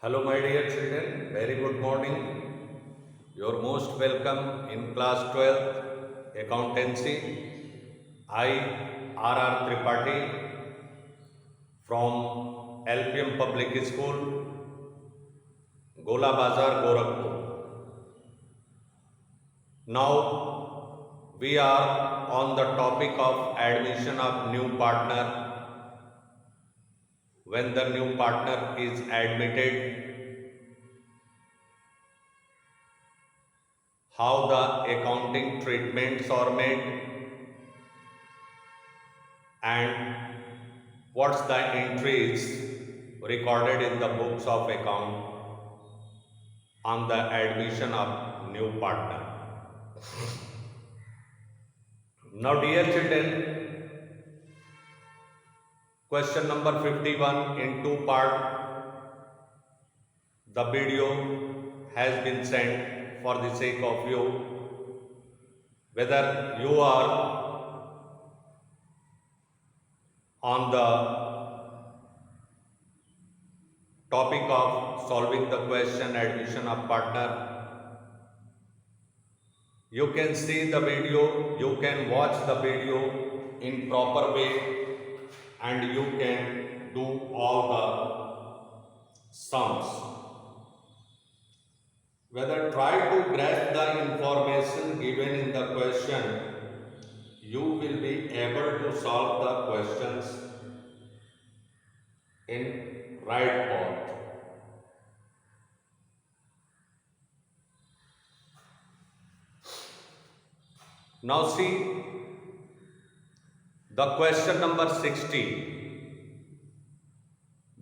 Hello, my dear children. Very good morning. You're most welcome in class 12th accountancy. I, R.R. Tripathi from LPM Public School, Gola Bazar, Gorakhpur. Now we are on the topic of admission of new partner. When the new partner is admitted, how the accounting treatments are made, and what's the entries recorded in the books of account on the admission of new partner. Now, dear children, question number 51 in two part. The video has been sent for the sake of you. Whether you are on the topic of solving the question admission of partner, you can see the video, you can watch the video in proper way, and you can do all the sums. Whether try to grasp the information given in the question, you will be able to solve the questions in right path. Now see the question number 60.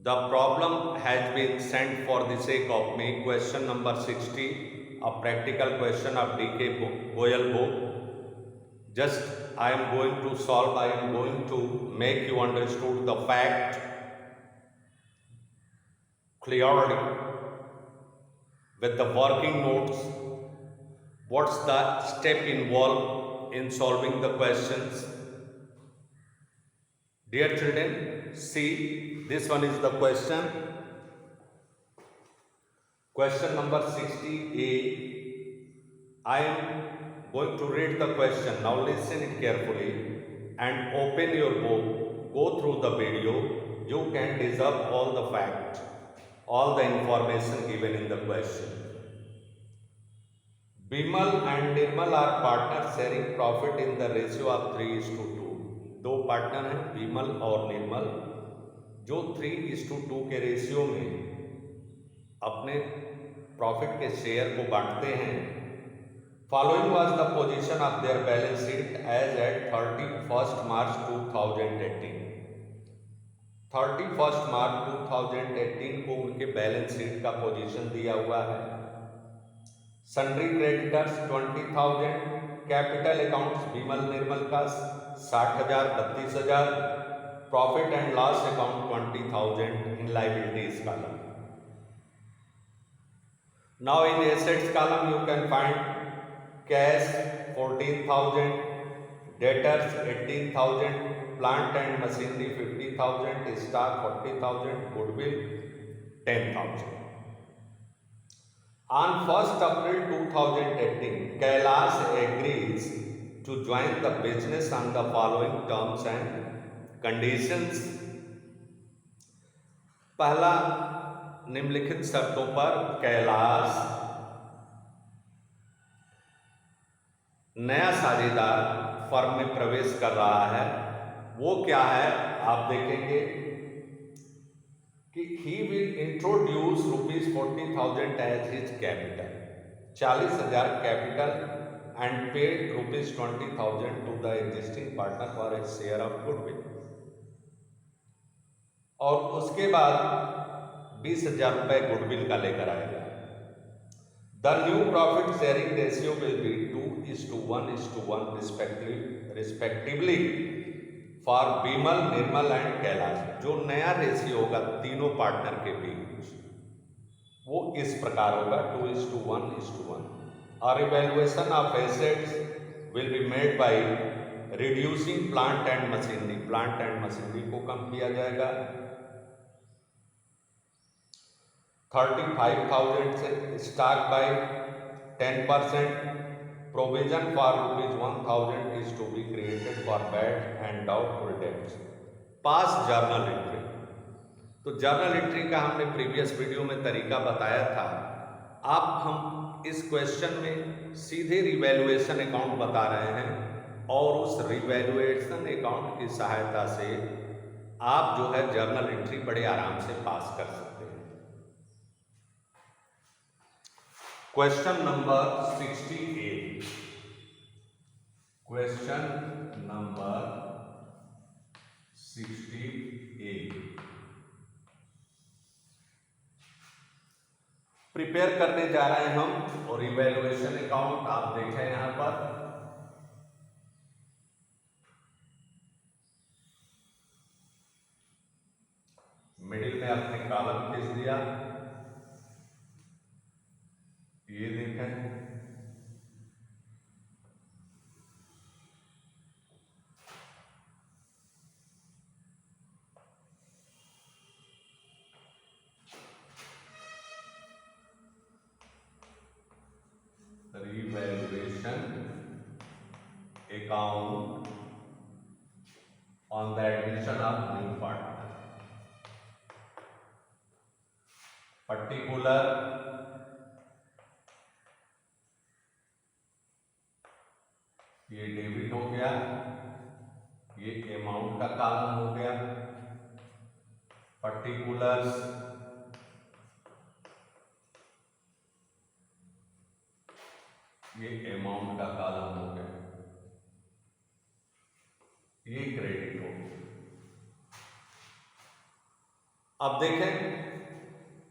The problem has been sent for the sake of me. Question number 60, a practical question of D.K. Goyal book. Just I am going to solve, I am going to make you understood the fact clearly with the working notes. What's the step involved in solving the questions? Dear children, see, this one is the question. Question number 60A. I am going to read the question. Now listen it carefully and open your book. Go through the video. You can deserve all the facts, all the information given in the question. Bimal and Nirmal are partners sharing profit in the ratio of 3:2. दो partner हैं विमल और निर्मल, जो 3:2 के ratio में अपने profit के share को बांटते हैं. Following was the position of their balance sheet as at 31 मार्च 2018. 31 मार्च 2018 को उनके बैलेंस शीट का पोजीशन दिया हुआ है. सन्ड्री क्रेडिटर्स 20,000, कैपिटल अकाउंट्स विमल निर्मल का 60,000 32,000, profit and loss account 20,000 in liabilities column. Now in assets column you can find cash 14,000, debtors 18,000, plant and machinery 50,000, stock 40,000, goodwill 10,000. On 1st April 2018, Kailash agrees to join the business on the following terms and conditions. पहला, निम्नलिखित शर्तों पर कैलाश नया साझेदार firm में प्रवेश कर रहा है. वो क्या है आप देखेंगे कि he will introduce ₹40,000 as his capital, 40,000 capital, and pay ₹20,000 to the existing partner for a share of goodwill. और उसके बाद 20,000 रुपये गुडविल का लेकर आएगा. The new profit sharing ratio will be 2:1:1 respectively for Vimal, Nirmal and Kailash. जो नया ratio होगा तीनों पार्टनर के बीच वो इस प्रकार होगा 2:1:1. और evaluation of assets will be made by reducing plant and machinery. Plant and machinery को कम किया जाएगा. 35,000 से stock by 10%, provision for ₹1,000 is to be created for bad and doubtful debts. Pass journal entry. तो जर्नल एंट्री का हमने previous video में तरीका बताया था। अब हम इस क्वेश्चन में सीधे रिवैल्यूएशन अकाउंट बता रहे हैं और उस रिवैल्यूएशन अकाउंट की सहायता से आप जो है जर्नल एंट्री बड़े आराम से पास कर सकते हैं। Question number 68। Question number 68 prepare करने जा रहे हैं हम। और इवैल्यूएशन अकाउंट आप देखें यहां पर मिडिल में आपने कॉलम खींच दिया, ये देखें revaluation account on the admission of new partner. Particular ये डेबिट हो गया, ये अमाउंट का कॉलम हो गया। पर्टिकुलर्स ये अमाउंट का कॉलम हो गया, ये क्रेडिट हो गया। अब देखें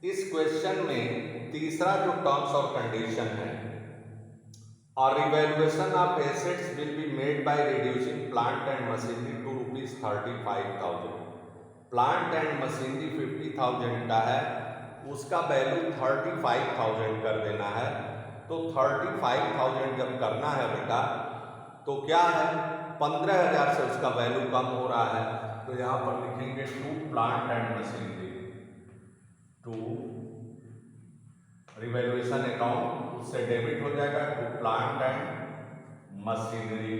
इस क्वेश्चन में तीसरा जो टर्म्स और कंडीशन है, और revaluation of assets will be made by reducing plant and machinery to ₹35,000। Plant and machinery 50,000 का है, उसका वैल्यू 35,000 कर देना है। तो 35,000 जब करना है बेटा, तो क्या है 15,000 से उसका वैल्यू कम हो रहा है, तो यहां पर लिखेंगे to plant and machinery, to revaluation account, उससे डेबिट हो जाएगा टू प्लांट एंड मशीनरी,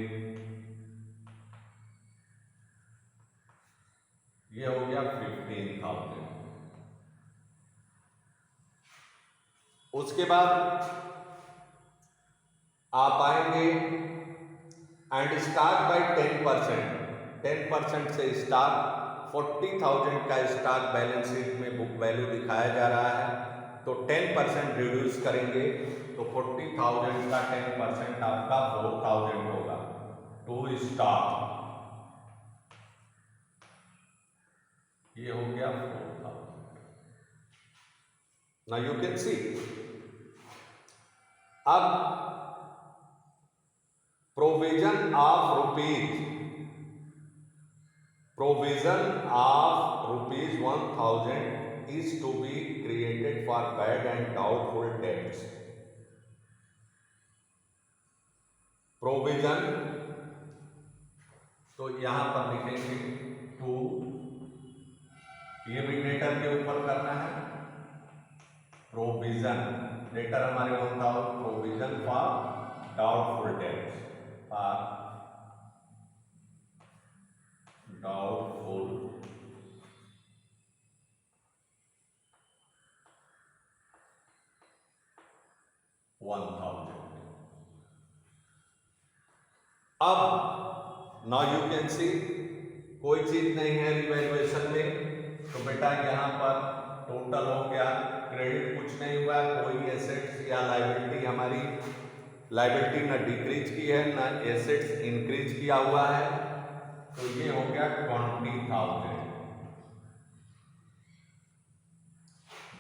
ये हो गया 15,000। उसके बाद आप आएंगे एंड स्टॉक बाय 10%। 10% से स्टॉक 40,000 का स्टॉक बैलेंस शीट में बुक वैल्यू दिखाया जा रहा है, तो 10% रिड्यूस करेंगे तो 40,000 का 10% आपका 4,000 होगा। टू स्टॉक, ये हो गया 4,000। नाउ यू कैन सी, अब provision of ₹1,000 is to be created for bad and doubtful debts। Provision तो यहां पर लिखेंगे टू, ये भी डेटर के ऊपर करना है। प्रोविजन डेटर हमारे होता है provision for doubtful dates, for doubtful $1,000। अब नाउ यू कैन सी, कोई चीज नहीं है रिवैल्यूएशन में, तो बेटा यहां पर टोटल हो गया, क्रेडिट कुछ नहीं हुआ, कोई एसेट्स या लायबिलिटी, हमारी लायबिलिटी ना डिक्रीज की है ना एसेट्स इंक्रीज किया हुआ है, तो ये हो गया 20,000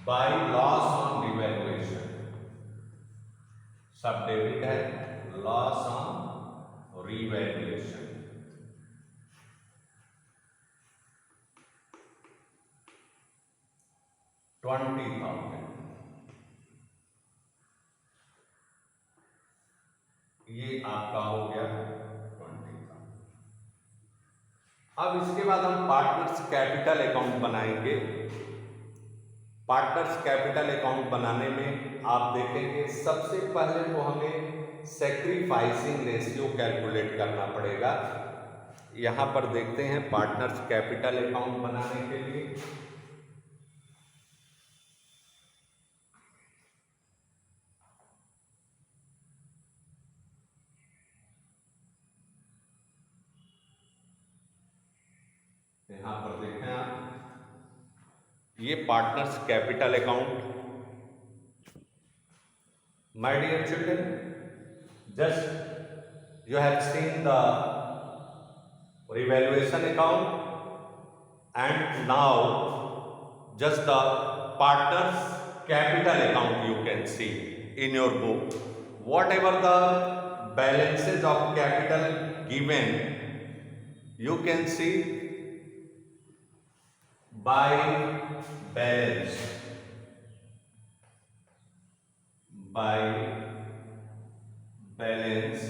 बाय लॉस ऑन रिवैल्यूएशन। सब डेबिट है, लॉस ऑन रिवैल्यूएशन, $20,000, ये आपका हो गया 20,000। अब इसके बाद हम पार्टनर्स कैपिटल अकाउंट बनाएंगे। पार्टनर्स कैपिटल अकाउंट बनाने में आप देखेंगे सबसे पहले तो हमें सैक्रिफाइसिंग रेशियो कैलकुलेट करना पड़ेगा। यहाँ पर देखते हैं पार्टनर्स कैपिटल अकाउंट बनाने के लिए यहाँ पर देखें आप ये partners capital account. My dear children, just you have seen the revaluation account and now just the partners capital account you can see in your book. Whatever the balances of capital given you can see by balance, by balance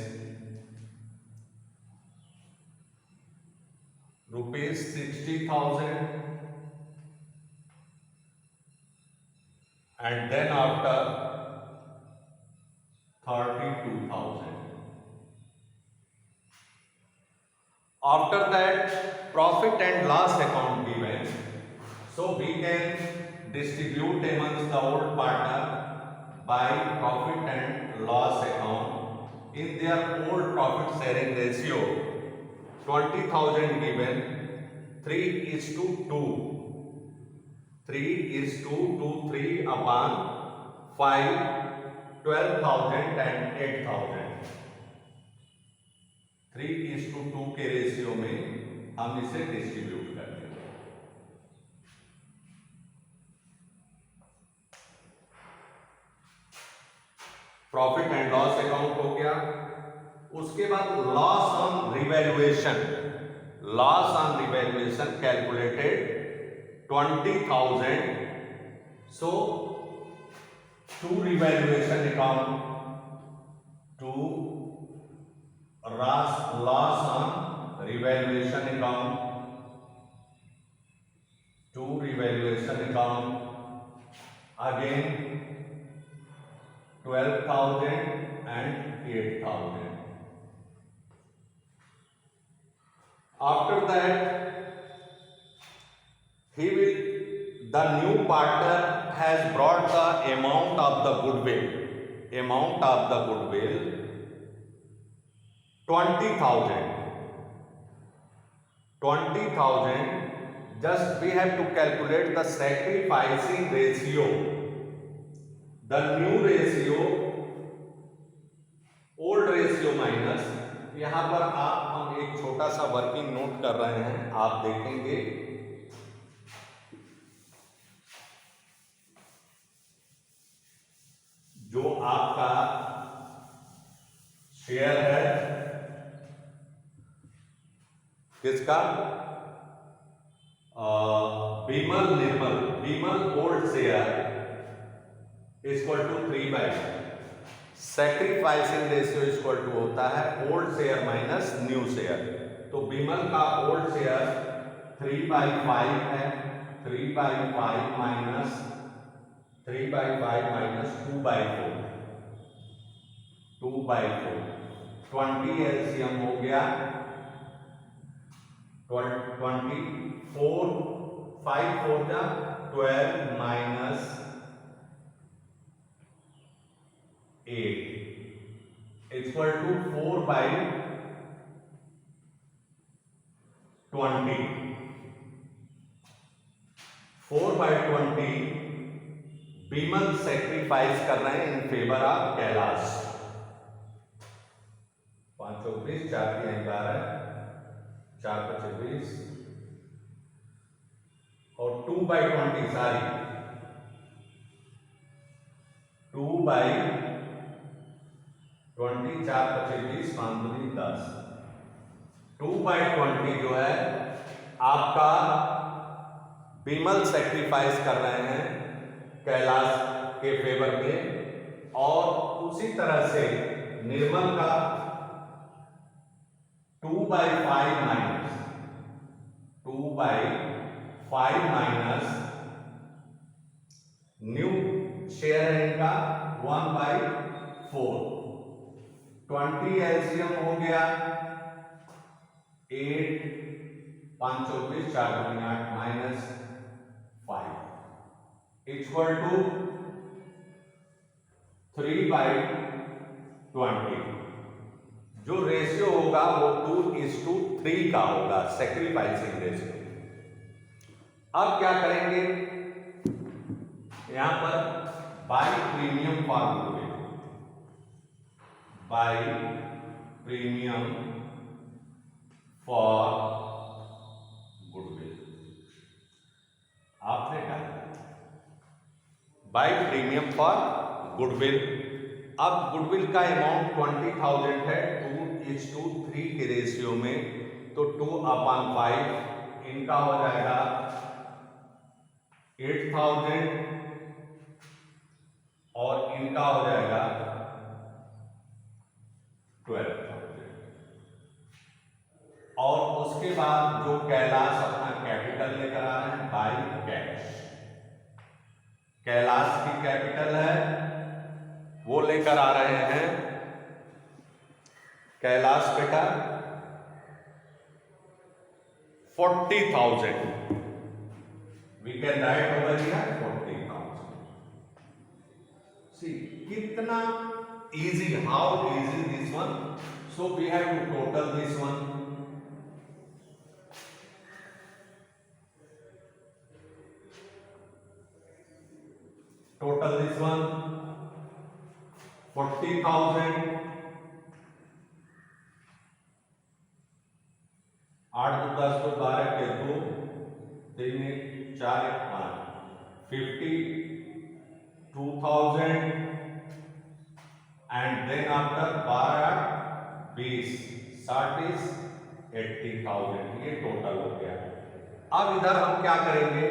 rupees 60,000 and then after 32,000. After that profit and loss account given, so we can distribute amongst the old partner by profit and loss account in their old profit sharing ratio. 20,000 given, 3:2. 3:2, 3 upon 5, 12,000 and 8,000. 3:2 के ratio में हम इसे distribute करते हैं। Profit and loss account हो गया। उसके बाद loss on revaluation, loss on revaluation calculated 20,000. So to revaluation account, to loss on revaluation account, to revaluation account again 12,000 and 8,000. After that, the new partner has brought the amount of the goodwill, 20,000. 20,000. Just we have to calculate the sacrificing ratio, the new ratio, old ratio minus। यहाँ पर हम एक छोटा सा working note कर रहे हैं, आप देखेंगे जो आपका शेयर है किसका, Bimal Nirmal, Bimal old share equal to 3/5। Sacrificing ratio equal to होता है old share minus new share. तो बीमल का ओल्ड शेयर 3/5 है, 3/5 माइनस 2/4, 2/4, 20 एलसीएम हो गया 24, 5 4 जा 12 minus 8 equal to 4/20। 4/20 Bimal sacrifice कर रहे हैं इन फेवर ऑफ कैलाश। 5 चौक 20, 4 3 12, 4 5 20 और 2/20 सारी 2/20, 4 5 20, 5 दूनी 10। 2/20 जो है आपका बीमल सेक्रीफाइस कर रहे हैं कैलाश के फेवर में, और उसी तरह से निर्मल का 2/5 माइनस 2/5 माइनस शेयर है इनका 1/4, 20 एलसीएम हो गया 8, 5 24, 4 दूनी 8 माइनस 5 इक्वल टू 3/20। जो रेशियो होगा वो 2:3 का होगा, सेक्रीफाइसिंग रेशियो। अब क्या करेंगे, यहां पर by premium for goodwill, by premium for goodwill आपने डाला बाय प्रीमियम फॉर गुडविल। अब गुडविल का अमाउंट 20,000 है, 2:3 के रेशियो में, तो 2/5 इनका हो जाएगा 8,000 और इनका हो जाएगा 12,000। और उसके बाद जो कैलाश अपना कैपिटल लेकर आ रहे हैं बाय कैश, कैलाश की कैपिटल है वो लेकर आ रहे हैं, कैलाश बेटा 40,000, we can write over here 40,000। See कितना easy, how easy this one. So we have to total this one, total this one 40,000, 8 2 10 2 12 के 2 3 4 5 52,000 and then after 12 20 60 80,000, ये टोटल हो गया। अब इधर हम क्या करेंगे,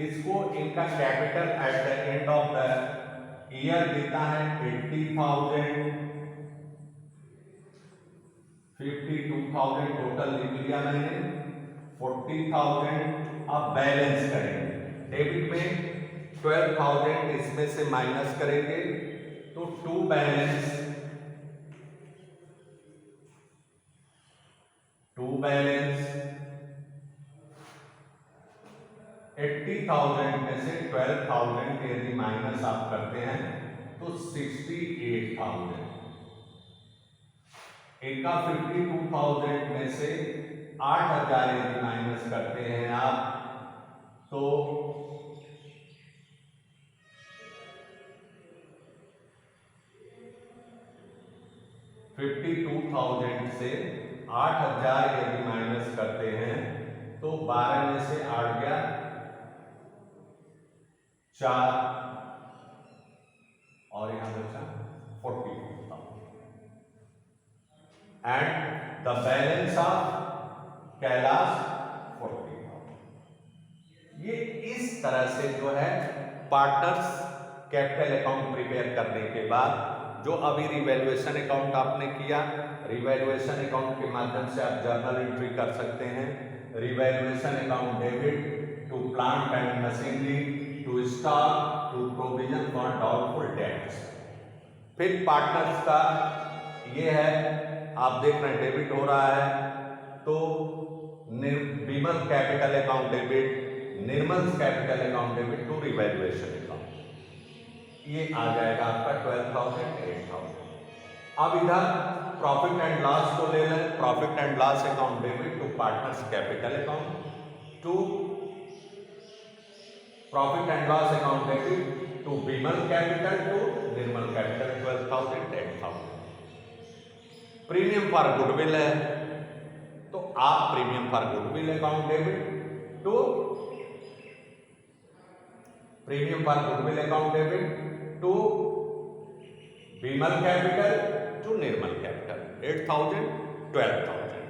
इसको इनका capital at the end of the year कितना है 80,000, 52,000 टोटल लिख लिया मैंने, 40,000। अब बैलेंस करेंगे, डेबिट में 12,000 इसमें से माइनस करेंगे तो 2 बैलेंस 80,000 में से 12,000 यदि माइनस आप करते हैं तो 68,000। इनका 52,000 में से 8,000 यदि माइनस करते हैं आप तो 52,000 से 8,000 यदि माइनस करते हैं तो 12 में से 8 गया 4 और यहां बचा 40,000 and the balance of Kailash 40,000। ये इस तरह से जो है पार्टनर्स कैपिटल अकाउंट प्रिपेयर करने के बाद जो अभी रिवैल्यूएशन अकाउंट आपने किया, रिवैल्यूएशन अकाउंट के माध्यम से आप जर्नल एंट्री कर सकते हैं। Revaluation account debit to plant and machinery, to stock, to provision for doubtful debts. फिर पार्टनर्स का ये है, आप देख रहे हैं डेबिट हो रहा है तो Vimal capital account debit, Nirmal capital account debit to revaluation account, ये आ जाएगा आपका 12,000 8,000। अब इधर प्रॉफिट एंड लॉस को ले लें, profit and loss account debit to partners capital account, to profit and loss account debit to Vimal capital to Nirmal capital 12,000 8,000। Premium for goodwill है तो आप premium for goodwill account debit to premium for goodwill account debit to Vimal capital to Nirmal capital 8,000 12,000।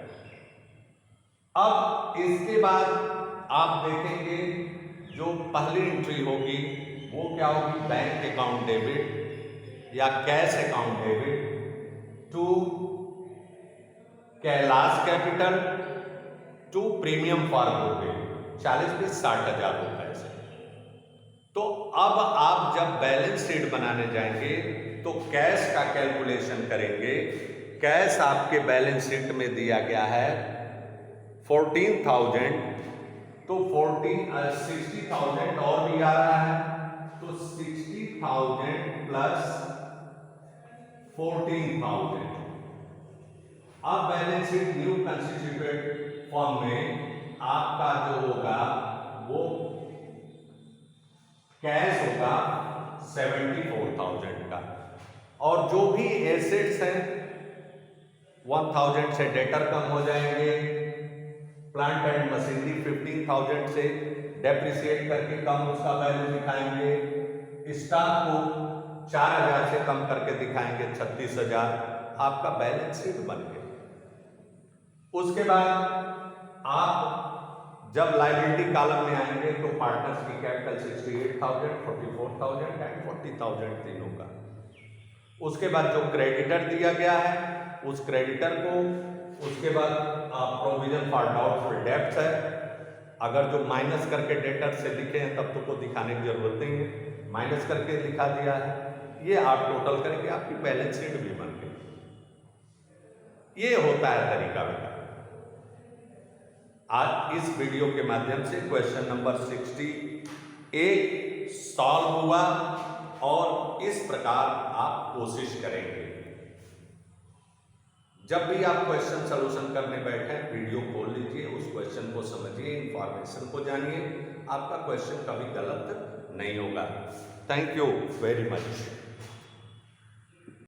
अब इसके बाद आप देखेंगे जो पहली एंट्री होगी वो क्या होगी, बैंक अकाउंट डेबिट या cash account debit to Kailash capital to premium for goodwill 40 में 60,000 रुपए से। तो अब आप जब बैलेंस शीट बनाने जाएंगे तो कैश का कैलकुलेशन करेंगे। कैश आपके बैलेंस शीट में दिया गया है 14,000, तो 60,000 और भी आ रहा है, तो 60,000 प्लस 14,000। अब balance sheet new constituted form में आपका जो होगा वो कैश होगा 74,000 का, और जो भी एसेट्स हैं 1,000 से डेटर कम हो जाएंगे, प्लांट एंड मशीनरी 15,000 से डेप्रिसिएट करके कम उसका वैल्यू दिखाएंगे, स्टॉक को 4,000 से कम करके दिखाएंगे 36,000। आपका बैलेंस शीट बन गया। उसके बाद आप जब लायबिलिटी कॉलम में आएंगे तो पार्टनर्स की कैपिटल 68,000, 44,000 एंड 40,000 तीनों का। उसके बाद जो क्रेडिटर दिया गया है उस क्रेडिटर को, उसके बाद प्रोविजन फॉर डाउटफुल डेब्ट्स है, अगर जो माइनस करके डेटर से लिखे हैं तब तो को दिखाने की जरूरत नहीं है, माइनस करके लिखा दिया है, ये आप टोटल करेंगे आपकी बैलेंस शीट भी बन गई। ये होता है तरीका बेटा। आज इस वीडियो के माध्यम से क्वेश्चन नंबर 60A सॉल्व हुआ, और इस प्रकार आप कोशिश करेंगे। जब भी आप क्वेश्चन सॉल्यूशन करने बैठे वीडियो खोल लीजिए, उस क्वेश्चन को समझिए, इंफॉर्मेशन को जानिए, आपका क्वेश्चन कभी गलत नहीं होगा। Thank you very much.